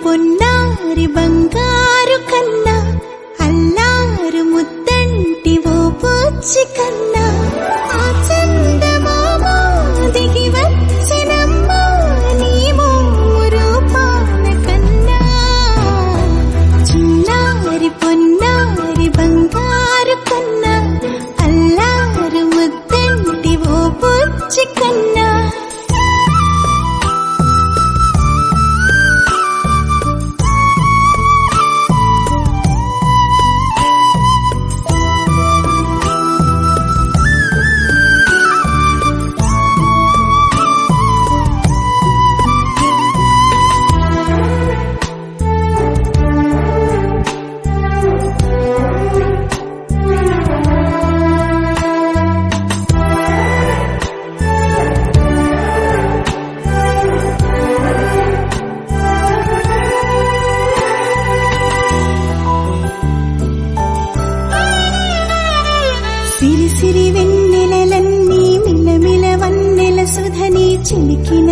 పొన్నారి బంగారు కన్నా అల్లారు ముద్దంటి ఓ పూచి కన్నా ఆ చందమామ దిగి వచ్చినమ్మా నీ మోరు పాన కన్నా చిన్నారి పొన్నారి బంగారు కన్నా అల్లారు ముద్దంటి ఓ పూచి కన్నా సిరి సిరి వెన్నెలలన్నీ మిలమిల వన్నెల సుధని చిలికిన